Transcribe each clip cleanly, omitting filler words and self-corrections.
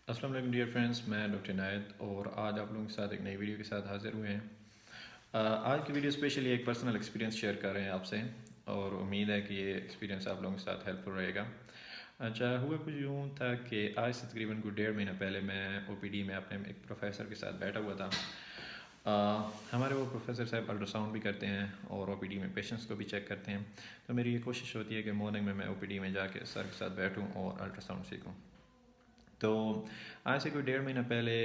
السلام علیکم dear friends, میں ڈاکٹر عنایت اور آج آپ لوگوں کے ساتھ ایک نئی ویڈیو کے ساتھ حاضر ہوئے ہیں۔ آج کی ویڈیو اسپیشلی ایک پرسنل ایکسپیرینس شیئر کر رہے ہیں آپ سے، اور امید ہے کہ یہ ایکسپیرینس آپ لوگوں کے ساتھ ہیلپ فل رہے گا۔ اچھا، ہوا کچھ یوں تھا کہ آج سے تقریباً کوئی 1.5 مہینہ پہلے میں او پی ڈی میں اپنے ایک پروفیسر کے ساتھ بیٹھا ہوا تھا۔ ہمارے وہ پروفیسر صاحب الٹرا ساؤنڈ بھی کرتے ہیں اور او پی ڈی میں پیشنٹس کو بھی چیک کرتے ہیں، تو میری یہ کوشش ہوتی ہے کہ مارننگ میں او پی ڈی میں جا کے سر کے ساتھ بیٹھوں اور الٹرا ساؤنڈ سیکھوں۔ تو آج سے کوئی 1.5 مہینہ پہلے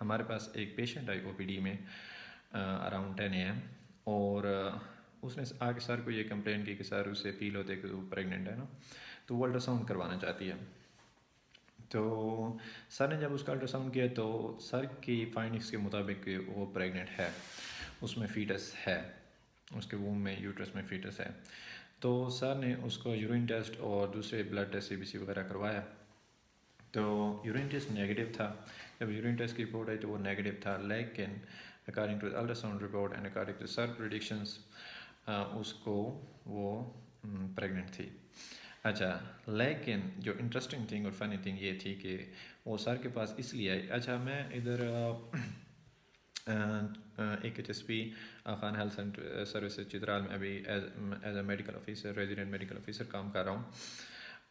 ہمارے پاس ایک پیشنٹ آئی او پی ڈی میں اراؤنڈ 10 AM، اور اس نے آ کے سر کو یہ کمپلین کی کہ سر اسے فیل ہوتے کہ وہ پریگننٹ ہے نا، تو وہ الٹرا ساؤنڈ کروانا چاہتی ہے۔ تو سر نے جب اس کا الٹرا ساؤنڈ کیا تو سر کی فائنڈنگس کے مطابق وہ پریگننٹ ہے، اس میں فیٹس ہے، اس کے ووم میں یوٹرس میں فیٹس ہے۔ تو سر نے اس کو یورین ٹیسٹ اور دوسرے بلڈ ٹیسٹ CBC وغیرہ کروایا، تو یورین ٹیسٹ نیگیٹو تھا۔ جب یورین ٹیسٹ کی رپورٹ آئی تو وہ نیگیٹو تھا، لیکن according to ultrasound report and according to sir predictions اس کو وہ پریگننٹ تھی۔ اچھا، لیکن جو انٹرسٹنگ تھنگ اور فنی تھنگ یہ تھی کہ وہ سر کے پاس اس لیے آئی۔ اچھا، میں ادھر ایک HSP Khan health services Chitral میں ابھی as a medical officer, resident medical officer کام کر رہا ہوں،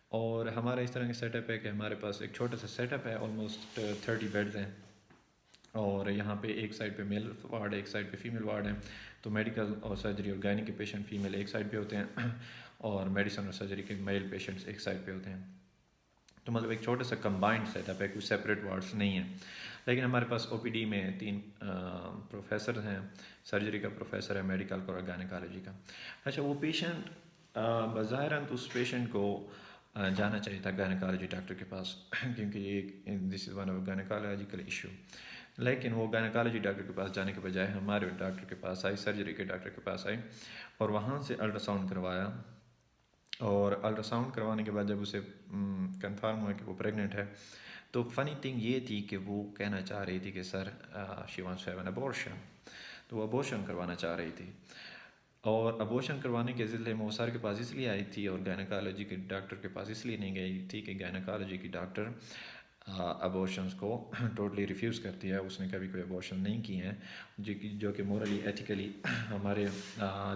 اور ہمارا اس طرح کا سیٹ اپ ہے کہ ہمارے پاس ایک چھوٹا سا سیٹ اپ ہے، آلموسٹ 30 بیڈز ہیں، اور یہاں پہ ایک سائڈ پہ میل وارڈ ہے، ایک سائڈ پہ فیمیل وارڈ ہے۔ تو میڈیکل اور سرجری اور گائنی کے پیشنٹ فیمیل ایک سائڈ پہ ہوتے ہیں، اور میڈیسن اور سرجری کے میل پیشنٹس ایک سائڈ پہ ہوتے ہیں۔ تو مطلب ایک چھوٹا سا کمبائنڈ سیٹ اپ ہے، کوئی سیپریٹ وارڈس نہیں ہیں۔ لیکن ہمارے پاس او پی ڈی میں 3 پروفیسر ہیں، سرجری کا پروفیسر ہے، میڈیکل کا اور گائنیکالوجی کا۔ اچھا، وہ پیشنٹ بظاہراً تو اس پیشنٹ کو جانا چاہیے تھا گائنیکالوجی ڈاکٹر کے پاس، کیونکہ یہ دس از ون آف گائنیکالوجیکل ایشو، لیکن وہ گائنیکالوجی ڈاکٹر کے پاس جانے کے بجائے ہمارے ڈاکٹر کے پاس آئی، سرجری کے ڈاکٹر کے پاس آئی، اور وہاں سے الٹرا ساؤنڈ کروایا، اور الٹرا ساؤنڈ کروانے کے بعد جب اسے کنفرم ہوا کہ وہ پریگننٹ ہے، تو فنی تھنگ یہ تھی کہ وہ کہنا چاہ رہی تھی کہ sir she wants to have an abortion, تو وہ ابورشن کروانا چاہ رہی تھی۔ اور ابورشن کروانے کے ذریعے میں وہ سر کے پاس اس لیے آئی تھی اور گائنیکالوجی کے ڈاکٹر کے پاس اس لیے نہیں گئی تھی کہ گائنیکالوجی کی ڈاکٹر ابورشنس کو ٹوٹلی ریفیوز کرتی ہے، اس نے کبھی کوئی ابورشن نہیں کی ہیں، جو کہ مورلی ایتھیکلی ہمارے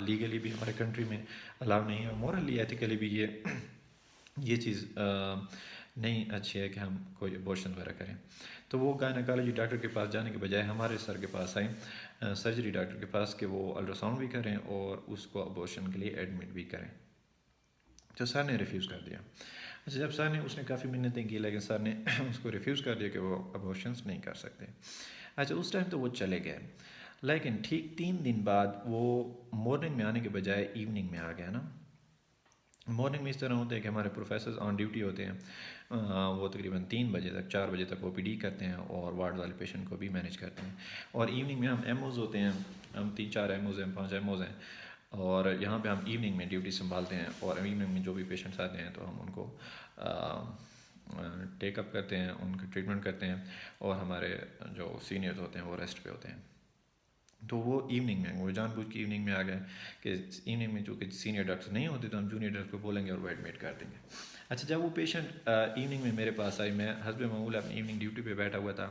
لیگلی بھی ہمارے کنٹری میں الاؤ نہیں ہے، اور مورلی ایتھیکلی بھی یہ چیز نہیں اچھی ہے کہ ہم کوئی ابورشن وغیرہ کریں۔ تو وہ گائنیکالوجی ڈاکٹر کے پاس جانے کے بجائے ہمارے سر کے پاس آئیں، سرجری ڈاکٹر کے پاس، کہ وہ الٹرا ساؤنڈ بھی کریں اور اس کو ابورشن کے لیے ایڈمٹ بھی کریں۔ تو سر نے ریفیوز کر دیا۔ اچھا، جب سر نے اس نے کافی منتیں کی، لیکن سر نے اس کو ریفیوز کر دیا کہ وہ ابورشنس نہیں کر سکتے۔ اچھا، اس ٹائم تو وہ چلے گئے، لیکن ٹھیک 3 دن بعد وہ مارننگ میں آنے کے بجائے ایوننگ میں آ گیا نا۔ مارننگ میں اس طرح ہوتا ہے کہ ہمارے پروفیسرز آن ڈیوٹی ہوتے ہیں، وہ تقریباً 3 بجے تک 4 بجے تک او پی ڈی کرتے ہیں اور وارڈ والے پیشنٹ کو بھی مینیج کرتے ہیں، اور ایوننگ میں ہم ایم اوز ہوتے ہیں، ہم 3-4 ایم اوز ہیں، 5 ایم اوز ہیں، اور یہاں پہ ہم ایوننگ میں ڈیوٹی سنبھالتے ہیں، اور ایوننگ میں جو بھی پیشنٹس آتے ہیں تو ہم ان کو ٹیک اپ کرتے ہیں، ان کا ٹریٹمنٹ کرتے ہیں، اور ہمارے جو سینئرز ہوتے ہیں وہ ریسٹ پہ ہوتے ہیں۔ تو وہ ایوننگ میں، وہ جان بوجھ کے ایوننگ میں آ گئے کہ ایوننگ میں چونکہ سینئر ڈاکٹر نہیں ہوتے تو ہم جونیئر ڈاکٹر کو بولیں گے اور وہ ایڈمٹ کر دیں گے۔ اچھا، جب وہ پیشنٹ ایوننگ میں میرے پاس آئی، میں حسب معمول اپنی ایوننگ ڈیوٹی پہ بیٹھا ہوا تھا،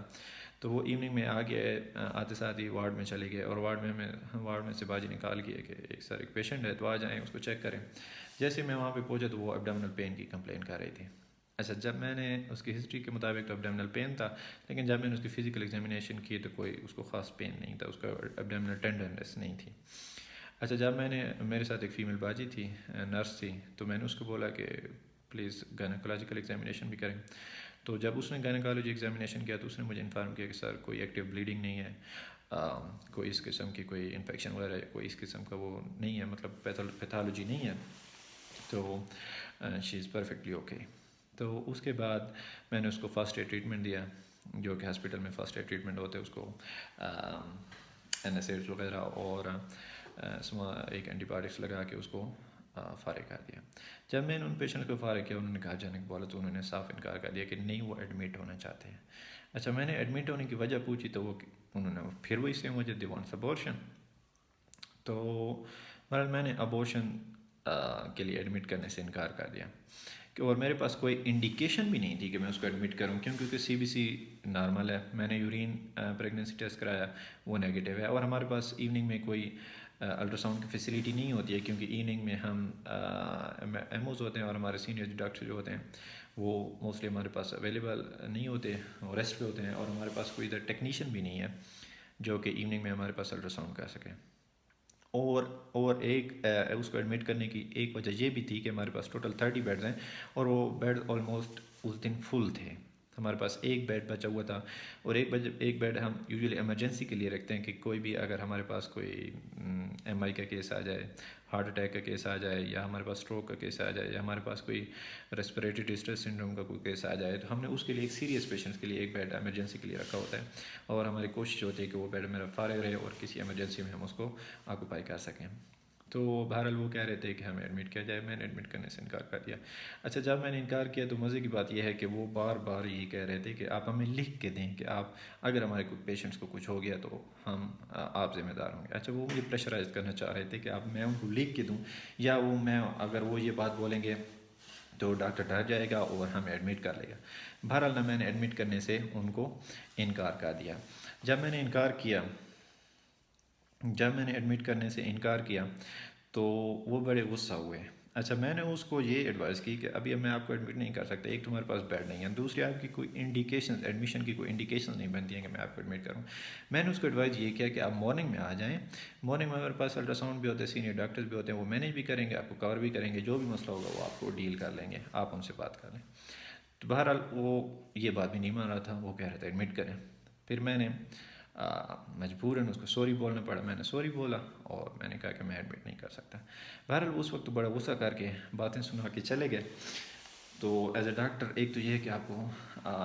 تو وہ ایوننگ میں آتے ساتھ ہی وارڈ میں چلے گئے، اور وارڈ میں سے باجی نے کال کیا کہ ایک پیشنٹ ہے تو آ جائیں، اس کو چیک کریں۔ جیسے میں وہاں پہ پہنچا تو وہ ایبڈومینل پین کی کمپلین کر رہی تھی۔ اچھا، جب میں نے اس کی ہسٹری کے مطابق تو ایبڈومینل پین تھا، لیکن جب میں نے اس کی فزیکل ایگزامینیشن کی تو کوئی اس کو خاص پین نہیں تھا، اس کا ایبڈومینل ٹینڈرنس نہیں تھی۔ اچھا، جب میرے ساتھ ایک فیمیل باجی تھی، نرس تھی، تو میں نے اس کو بولا کہ پلیز گائنیکولوجیکل ایگزامینیشن بھی کریں۔ تو جب اس نے گائنیکالوجی ایگزامینیشن کیا تو اس نے مجھے انفارم کیا کہ سر کوئی ایکٹیو بلیڈنگ نہیں ہے، کوئی اس قسم کی کوئی انفیکشن وغیرہ، کوئی اس قسم کا وہ نہیں ہے، مطلب پیتھالوجی نہیں ہے، تو شی از پرفیکٹلی اوکے۔ تو اس کے بعد میں نے اس کو فرسٹ ایڈ ٹریٹمنٹ دیا، جو کہ ہاسپٹل میں فرسٹ ایڈ ٹریٹمنٹ ہوتے ہیں، اس کو NSAIDs وغیرہ اور ایک اینٹی بایوٹکس لگا کے اس کو فارغ کر دیا۔ جب میں نے ان پیشنٹ کو فارغ کیا، انہوں نے کہا جانے کو بولا تو انہوں نے صاف انکار کر دیا کہ نہیں، وہ ایڈمٹ ہونا چاہتے ہیں۔ اچھا، میں نے ایڈمٹ ہونے کی وجہ پوچھی تو انہوں نے پھر وہی سیم وجہ دی، وانٹس ابورشن۔ تو میں نے ابورشن کے لیے ایڈمٹ کرنے سے انکار کر دیا، کہ اور میرے پاس کوئی انڈیکیشن بھی نہیں تھی کہ میں اس کو ایڈمٹ کروں کیونکہ سی بی سی نارمل ہے. میں نے یورین پریگننسی ٹیسٹ کرایا, وہ نیگیٹو ہے. اور ہمارے پاس ایوننگ میں کوئی الٹرا ساؤنڈ کی فیسلٹی نہیں ہوتی ہے کیونکہ ایوننگ میں ہم ایم اوز ہوتے ہیں اور ہمارے سینئر ڈاکٹر جو ہوتے ہیں وہ موسٹلی ہمارے پاس اویلیبل نہیں ہوتے, ریسٹ پہ ہوتے ہیں. اور ہمارے پاس کوئی ادھر ٹیکنیشین بھی نہیں ہے جو کہ ایوننگ میں ہمارے پاس الٹرا ساؤنڈ کر سکے. اور ایک اس کو ایڈمٹ کرنے کی ایک وجہ یہ بھی تھی کہ ہمارے پاس ٹوٹل 30 بیڈز ہیں اور وہ بیڈ آلموسٹ اس دن فل تھے. ہمارے پاس ایک بیڈ بچا ہوا تھا اور ایک بیڈ ہم یوزلی ایمرجنسی کے لیے رکھتے ہیں کہ کوئی بھی اگر ہمارے پاس کوئی ایم آئی کا کیس آ جائے, ہارٹ اٹیک کا کیس آ جائے, یا ہمارے پاس اسٹروک کا کیس آ جائے, یا ہمارے پاس کوئی ریسپریٹری ڈسٹریس سنڈروم کا کوئی کیس آ جائے, تو ہم نے اس کے لیے ایک سیریس پیشنٹس کے لیے ایک بیڈ ایمرجنسی کے لیے رکھا ہوتا ہے. اور ہماری کوشش ہوتی ہے کہ وہ بیڈ میرا فارغ رہے اور کسی ایمرجنسی میں ہم اس کو آکوپائی کر سکیں. تو بہرحال وہ کہہ رہے تھے کہ ہمیں ایڈمٹ کیا جائے. میں نے ایڈمٹ کرنے سے انکار کر دیا. اچھا, جب میں نے انکار کیا تو مزے کی بات یہ ہے کہ وہ بار بار یہی کہہ رہے تھے کہ آپ ہمیں لکھ کے دیں کہ آپ اگر ہمارے کوئی پیشنٹس کو کچھ ہو گیا تو ہم آپ ذمہ دار ہوں گے. اچھا, وہ مجھے پریشرائز کرنا چاہ رہے تھے کہ آپ میں ان کو لکھ کے دوں یا اگر وہ یہ بات بولیں گے تو ڈاکٹر ڈر جائے گا اور ہمیں ایڈمٹ کر لے گا. بہرحال میں نے ایڈمٹ کرنے سے ان کو انکار کر دیا. جب میں نے ایڈمٹ کرنے سے انکار کیا تو وہ بڑے غصہ ہوئے. اچھا, میں نے اس کو یہ ایڈوائز کی کہ ابھی میں آپ کو ایڈمٹ نہیں کر سکتا. ایک تمہارے پاس بیڈ نہیں ہے, دوسری آپ کی کوئی انڈیکیشن ایڈمیشن کی کوئی انڈیکیشن نہیں بنتی ہیں کہ میں آپ کو ایڈمٹ کروں. میں نے اس کو ایڈوائز یہ کیا کہ آپ مارننگ میں آ جائیں. مارننگ میں ہمارے پاس الٹرا ساؤنڈ بھی ہوتے ہیں, سینئر ڈاکٹرز بھی ہوتے ہیں, وہ مینیج بھی کریں گے, آپ کو کور بھی کریں گے, جو بھی مسئلہ ہوگا وہ آپ کو ڈیل کر لیں گے, آپ ان سے بات کر لیں. تو بہرحال وہ یہ بات بھی نہیں مان رہا تھا, وہ کہہ رہا تھا ایڈمٹ کریں. پھر میں نے مجبوراً اس کو سوری بولنا پڑا. میں نے سوری بولا اور میں نے کہا کہ میں ایڈمٹ نہیں کر سکتا. بہرحال اس وقت بڑا غصہ کر کے باتیں سنا کے چلے گئے. تو ایز اے ڈاکٹر ایک تو یہ ہے کہ آپ کو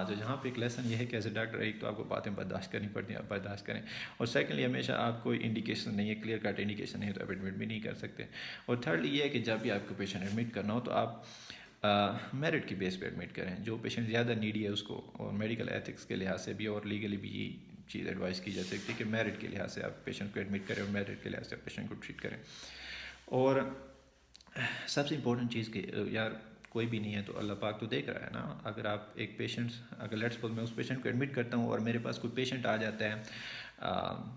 جو یہاں پہ ایک لیسن یہ ہے کہ ایز اے ڈاکٹر ایک تو آپ کو باتیں برداشت کرنی پڑتی ہیں, آپ برداشت کریں. اور سیکنڈلی ہمیشہ آپ کو انڈیکیشن نہیں ہے, کلیئر کٹ انڈیکیشن نہیں ہے تو آپ ایڈمٹ بھی نہیں کر سکتے. اور تھرڈلی یہ ہے کہ جب بھی آپ کو پیشنٹ ایڈمٹ کرنا ہو تو آپ میرٹ کی بیس پہ ایڈمٹ کریں. جو پیشنٹ زیادہ نیڈی ہے اس کو, اور میڈیکل ایتھکس کے لحاظ سے بھی اور لیگلی بھی یہ چیز ایڈوائز کی جا سکتی ہے کہ میرٹ کے لحاظ سے آپ پیشنٹ کو ایڈمٹ کریں اور میرٹ کے لحاظ سے آپ پیشنٹ کو ٹریٹ کریں. اور سب سے امپورٹنٹ چیز کہ یار کوئی بھی نہیں ہے تو اللہ پاک تو دیکھ رہا ہے نا. اگر آپ ایک پیشنٹ, اگر لیٹس سپوز میں اس پیشنٹ کو ایڈمٹ کرتا ہوں اور میرے پاس کوئی پیشنٹ آ جاتا ہے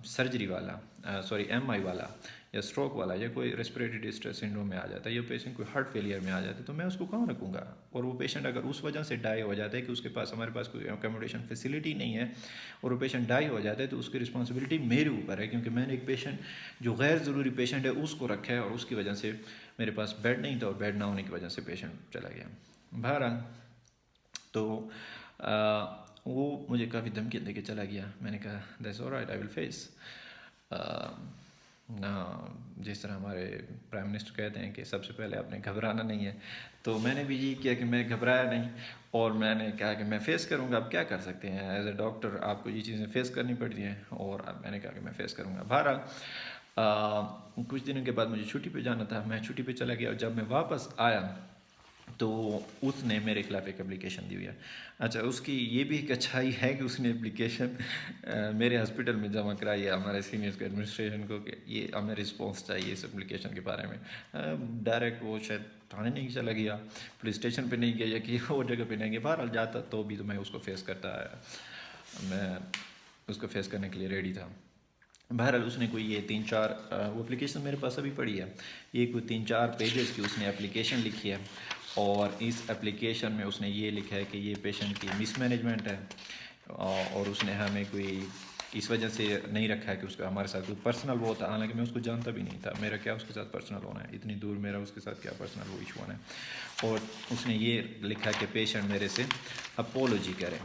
سرجری والا, ایم آئی والا یا اسٹروک والا, یا کوئی ریسپریٹری ڈسٹریس سنڈروم میں آ جاتا ہے, یا پیشنٹ کوئی ہارٹ فیلئر میں آ جاتا ہے, تو میں اس کو کہاں رکھوں گا. اور وہ پیشنٹ اگر اس وجہ سے ڈائی ہو جاتا ہے کہ اس کے پاس ہمارے پاس کوئی اکوموڈیشن فیسلٹی نہیں ہے اور وہ پیشنٹ ڈائی ہو جاتا ہے, تو اس کی رسپانسبلٹی میرے اوپر ہے کیونکہ میں نے ایک پیشنٹ جو غیر ضروری پیشنٹ ہے اس کو رکھا ہے اور اس کی وجہ سے میرے پاس بیڈ نہیں تھا اور بیڈ نہ ہونے کی وجہ سے پیشنٹ چلا گیا. بہرحال تو وہ مجھے کافی دھمکی دے کے چلا گیا. میں نے کہا that's alright, I will face. جس طرح ہمارے پرائم منسٹر کہتے ہیں کہ سب سے پہلے آپ نے گھبرانا نہیں ہے, تو میں نے بھی یہی کیا کہ میں گھبرایا نہیں اور میں نے کہا کہ میں فیس کروں گا. اب کیا کر سکتے ہیں, ایز اے ڈاکٹر آپ کو یہ چیزیں فیس کرنی پڑتی ہیں, اور اب میں نے کہا کہ میں فیس کروں گا. بہرحال کچھ دنوں کے بعد مجھے چھٹی پہ جانا تھا, میں چھٹی پہ چلا گیا اور جب میں واپس آیا تو اس نے میرے خلاف ایک اپلیکیشن دی ہوئی ہے. اچھا, اس کی یہ بھی ایک اچھائی ہے کہ اس نے اپلیکیشن میرے ہاسپٹل میں جمع کرائی ہے ہمارے سینئرس کے ایڈمنسٹریشن کو کہ یہ ہمیں رسپانس چاہیے اس اپلیکیشن کے بارے میں. ڈائریکٹ وہ شاید تھانے نہیں چلا گیا, پولیس اسٹیشن پہ نہیں گیا, یا کہ اور جگہ پہ نہیں گیا. بہرحال جاتا تو بھی تو میں اس کو فیس کرتا ہے, میں اس کو فیس کرنے کے لیے ریڈی تھا. بہرحال اس نے کوئی یہ 3-4 وہ اپلیکیشن میرے پاس ابھی پڑی ہے, یہ کوئی 3-4 پیجز کی اس نے اپلیکیشن لکھی ہے. اور اس اپلیکیشن میں اس نے یہ لکھا ہے کہ یہ پیشنٹ کی مس مینجمنٹ ہے, اور اس نے ہمیں کوئی اس وجہ سے نہیں رکھا ہے کہ اس کا ہمارے ساتھ کوئی پرسنل وہ ہوتا, حالانکہ میں اس کو جانتا بھی نہیں تھا. میرا کیا اس کے ساتھ پرسنل ہونا ہے, اتنی دور میرا اس کے ساتھ کیا پرسنل وہ ایشو ہونا ہے. اور اس نے یہ لکھا کہ پیشنٹ میرے سے اپولوجی کرے,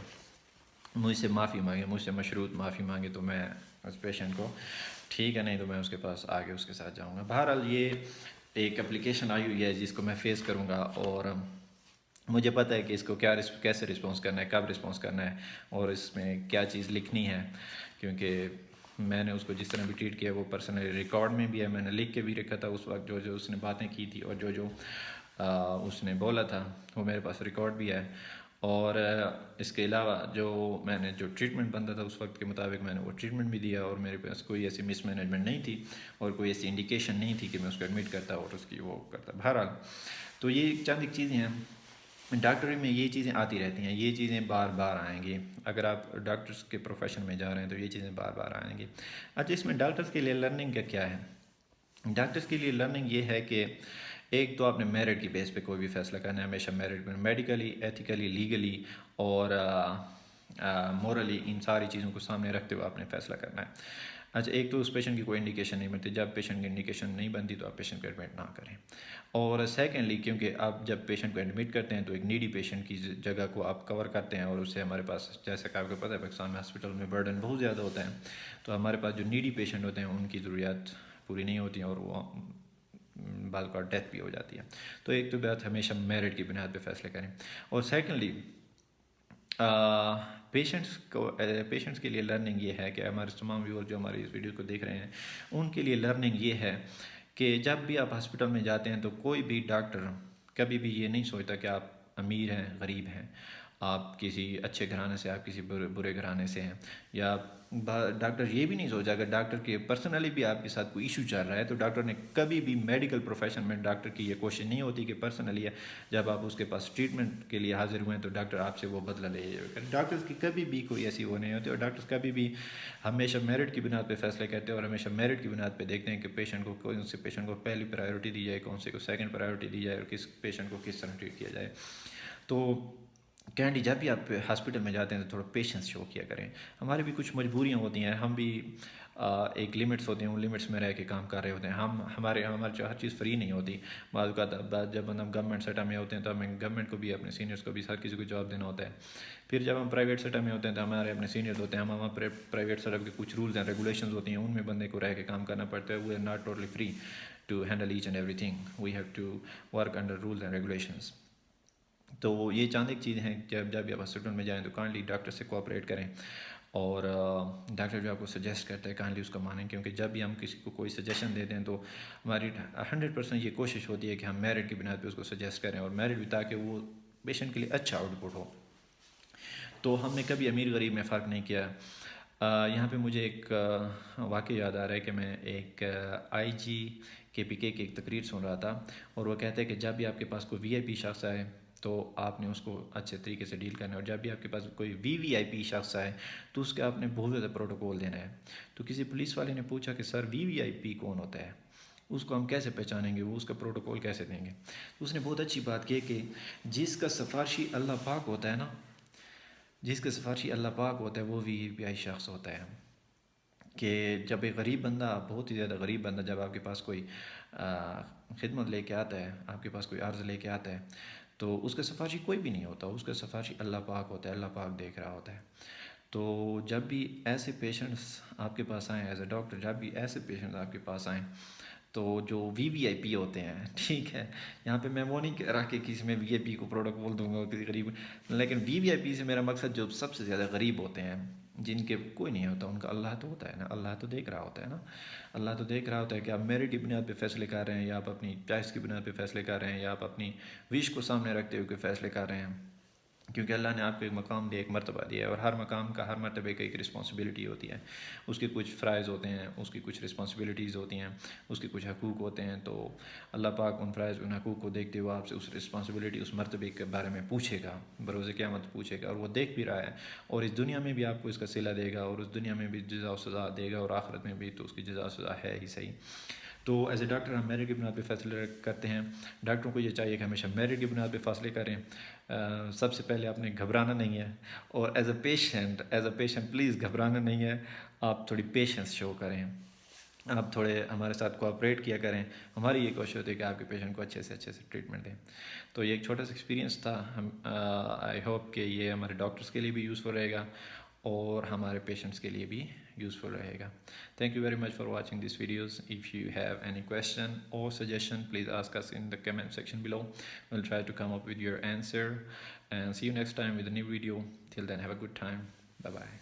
مجھ سے معافی مانگے, مجھ سے مشروط معافی مانگے, تو میں اس پیشنٹ کو ٹھیک ہے, نہیں تو میں اس کے پاس آگے اس کے ساتھ جاؤں گا. بہرحال یہ ایک اپلیکیشن آئی ہوئی ہے جس کو میں فیس کروں گا, اور مجھے پتہ ہے کہ اس کو کیسے رسپانس کرنا ہے, کب رسپانس کرنا ہے, اور اس میں کیا چیز لکھنی ہے, کیونکہ میں نے اس کو جس طرح بھی ٹریٹ کیا وہ پرسنلی ریکارڈ میں بھی ہے, میں نے لکھ کے بھی رکھا تھا اس وقت جو اس نے باتیں کی تھی اور جو اس نے بولا تھا وہ میرے پاس ریکارڈ بھی ہے. اور اس کے علاوہ میں نے جو ٹریٹمنٹ بنتا تھا اس وقت کے مطابق میں نے وہ ٹریٹمنٹ بھی دیا, اور میرے پاس کوئی ایسی مس مینجمنٹ نہیں تھی اور کوئی ایسی انڈیکیشن نہیں تھی کہ میں اس کو ایڈمٹ کرتا اور اس کی وہ کرتا. بہرحال تو یہ چند ایک چیزیں ہیں ڈاکٹری میں یہ چیزیں آتی رہتی ہیں، یہ چیزیں بار بار آئیں گی. اگر آپ ڈاکٹرس کے پروفیشن میں جا رہے ہیں تو یہ چیزیں بار بار آئیں گی. اچھا، اس میں ڈاکٹرس کے لیے لرننگ کا کیا ہے؟ ڈاکٹرس کے لیے لرننگ یہ ہے کہ ایک تو آپ نے میرٹ کی بیس پہ کوئی بھی فیصلہ کرنا ہے، ہمیشہ میرٹ پہ، میڈیکلی، ایتھیکلی، لیگلی اور مورلی، ان ساری چیزوں کو سامنے رکھتے ہوئے آپ نے فیصلہ کرنا ہے. اچھا، ایک تو اس پیشنٹ کی کوئی انڈیکیشن نہیں بنتی، جب پیشنٹ کی انڈیکیشن نہیں بنتی تو آپ پیشنٹ کو ایڈمٹ نہ کریں. اور سیکنڈلی، کیونکہ آپ جب پیشنٹ کو ایڈمٹ کرتے ہیں تو ایک نیڈی پیشنٹ کی جگہ کو آپ کور کرتے ہیں، اور اس سے ہمارے پاس، جیسا کہ آپ کو پتہ ہے پاکستان میں ہاسپٹل میں برڈن بہت زیادہ ہوتا ہے، تو ہمارے پاس جو نیڈی پیشنٹ ہوتے ہیں ان کی ضروریات پوری نہیں ہوتی ہیں اور وہ بعض کا ڈیتھ بھی ہو جاتی ہے. تو ایک تو بات، ہمیشہ میرٹ کی بنیاد پہ فیصلے کریں. اور سیکنڈلی، پیشنٹس کے لیے لرننگ یہ ہے کہ ہمارے تمام ویور جو ہماری اس ویڈیو کو دیکھ رہے ہیں ان کے لیے لرننگ یہ ہے کہ جب بھی آپ ہاسپٹل میں جاتے ہیں تو کوئی بھی ڈاکٹر کبھی بھی یہ نہیں سوچتا کہ آپ امیر ہیں، غریب ہیں، آپ کسی اچھے گھرانے سے، آپ کسی برے گھرانے سے ہیں. یا ڈاکٹر یہ بھی نہیں سوچا، اگر ڈاکٹر کے پرسنلی بھی آپ کے ساتھ کوئی ایشو چل رہا ہے تو ڈاکٹر نے کبھی بھی، میڈیکل پروفیشن میں ڈاکٹر کی یہ کوشش نہیں ہوتی کہ پرسنلی ہے جب آپ اس کے پاس ٹریٹمنٹ کے لیے حاضر ہوئے ہیں تو ڈاکٹر آپ سے وہ بدلہ لے. ڈاکٹرز کی کبھی بھی کوئی ایسی وہ نہیں ہوتی، اور ڈاکٹرز کبھی بھی ہمیشہ میرٹ کی بنیاد پہ فیصلے کرتے ہیں اور ہمیشہ میرٹ کی بنیاد پہ دیکھتے ہیں کہ پیشنٹ کو کون سے پیشنٹ کو پہلی پرائیورٹی دی جائے، کون سے کو سیکنڈ پرائیورٹی دی جائے، اور کس پیشنٹ کو کس طرح ٹریٹ کیا جائے. تو کینڈی، جب بھی آپ ہاسپٹل میں جاتے ہیں تو تھوڑا پیشنس شو کیا کریں. ہماری بھی کچھ مجبوریاں ہوتی ہیں، ہم بھی ایک لمٹس ہوتی ہیں، ان لمٹس میں رہ کے کام کر رہے ہوتے ہیں. ہمارے ہر چیز فری نہیں ہوتی. بعض اوقات جب ہم گورنمنٹ سیٹل میں ہوتے ہیں تو ہمیں گورنمنٹ کو بھی، اپنے سینئرس کو بھی، ہر کسی کو جواب دینا ہوتا ہے. پھر جب ہم پرائیویٹ سیٹل میں ہوتے ہیں تو ہمارے اپنے سینئرز ہوتے ہیں، ہم وہاں پرائیویٹ سیٹل کے کچھ رولز اینڈ ریگولیشنز ہوتی ہیں، ان میں بندے کو رہ کے کام کرنا پڑتا ہے. We are not totally free to handle each and every thing, we have to work under rules and regulations. تو یہ چاند ایک چیز ہیں، جب آپ ہاسپٹل میں جائیں تو کائنڈلی ڈاکٹر سے کوآپریٹ کریں، اور ڈاکٹر جو آپ کو سجیسٹ کرتا ہے کائنڈلی اس کا مانیں. کیونکہ جب بھی ہم کسی کو کوئی سجیشن دیتے ہیں تو ہماری 100% یہ کوشش ہوتی ہے کہ ہم میرٹ کی بنیاد پہ اس کو سجیسٹ کریں، اور میرٹ بھی تاکہ وہ پیشنٹ کے لیے اچھا آؤٹ پٹ ہو. تو ہم نے کبھی امیر غریب میں فرق نہیں کیا. یہاں پہ مجھے ایک واقعہ یاد آ رہا ہے کہ میں ایک IGKPK کی ایک تقریر سن رہا تھا، اور وہ کہتے ہیں کہ جب بھی آپ کے پاس کوئی VIP شخص آئے تو آپ نے اس کو اچھے طریقے سے ڈیل کرنا ہے، اور جب بھی آپ کے پاس کوئی VVIP شخص آئے تو اس کے آپ نے بہت زیادہ پروٹوکول دینا ہے. تو کسی پولیس والے نے پوچھا کہ سر VVIP کون ہوتا ہے، اس کو ہم کیسے پہچانیں گے، وہ اس کا پروٹوکول کیسے دیں گے؟ تو اس نے بہت اچھی بات کی کہ جس کا سفارشی اللہ پاک ہوتا ہے نا، جس کا سفارشی اللہ پاک ہوتا ہے وہ VVIP شخص ہوتا ہے. کہ جب ایک غریب بندہ، بہت ہی زیادہ غریب بندہ، جب آپ کے پاس کوئی خدمت لے کے آتا ہے، آپ کے پاس کوئی عرض لے کے آتا ہے، تو اس کا سفارشی کوئی بھی نہیں ہوتا، اس کا سفارشی اللہ پاک ہوتا ہے، اللہ پاک دیکھ رہا ہوتا ہے. تو جب بھی ایسے پیشنٹس آپ کے پاس آئیں ایز اے ڈاکٹر، جب بھی ایسے پیشنٹس آپ کے پاس آئیں تو جو VVIP ہوتے ہیں، ٹھیک ہے، یہاں پہ میں وہ نہیں کہہ رہا کہ کسی میں VIP کو پروٹوکول دوں گا کسی غریب، لیکن VVIP سے میرا مقصد جو سب سے زیادہ غریب ہوتے ہیں، جن کے کوئی نہیں ہوتا، ان کا اللہ تو ہوتا ہے نا، اللہ تو دیکھ رہا ہوتا ہے نا. اللہ تو دیکھ رہا ہوتا ہے کہ آپ میرٹ کی بنیاد پہ فیصلے کر رہے ہیں، یا آپ اپنی چوائس کی بنیاد پہ فیصلے کر رہے ہیں، یا آپ اپنی وش کو سامنے رکھتے ہوئے فیصلے کر رہے ہیں. کیونکہ اللہ نے آپ کو ایک مقام دیا، ایک مرتبہ دیا ہے، اور ہر مقام کا، ہر مرتبے کا ایک رسپانسبلٹی ہوتی ہے. اس کے کچھ فرائض ہوتے ہیں، اس کی کچھ رسپانسبلٹیز ہوتی ہیں، اس کے کچھ حقوق ہوتے ہیں. تو اللہ پاک ان فرائض، ان حقوق کو دیکھتے ہوئے آپ سے اس رسپانسبلٹی، اس مرتبے کے بارے میں پوچھے گا، بروز قیامت پوچھے گا، اور وہ دیکھ بھی رہا ہے. اور اس دنیا میں بھی آپ کو اس کا صلہ دے گا، اور اس دنیا میں بھی جزا و سزا دے گا، اور آخرت میں بھی تو اس کی جزا و سزا ہے ہی صحیح. تو ایز اے ڈاکٹر ہم میرٹ کی بنیاد پہ فیصلے کرتے ہیں. ڈاکٹروں کو یہ چاہیے کہ ہمیشہ میرٹ کی بنیاد پہ فیصلے کریں. سب سے پہلے آپ نے گھبرانا نہیں ہے، اور ایز اے پیشنٹ پلیز گھبرانا نہیں ہے. آپ تھوڑی پیشنس شو کریں، آپ تھوڑے ہمارے ساتھ کوآپریٹ کیا کریں. ہماری یہ کوشش ہوتی ہے کہ آپ کے پیشنٹ کو اچھے سے ٹریٹمنٹ دیں. تو یہ ایک چھوٹا سا ایکسپیرینس تھا. آئی ہوپ کہ یہ ہمارے ڈاکٹرس کے لیے بھی یوزفل رہے گا، اور ہمارے پیشنٹس کے لیے بھی یوزفل رہے گا. Thank you very much for watching these videos. If you have any question or suggestion, please ask us in the comment section below. We'll try to come up with your answer, and see you next time with a new video. Till then, have a good time. Bye bye.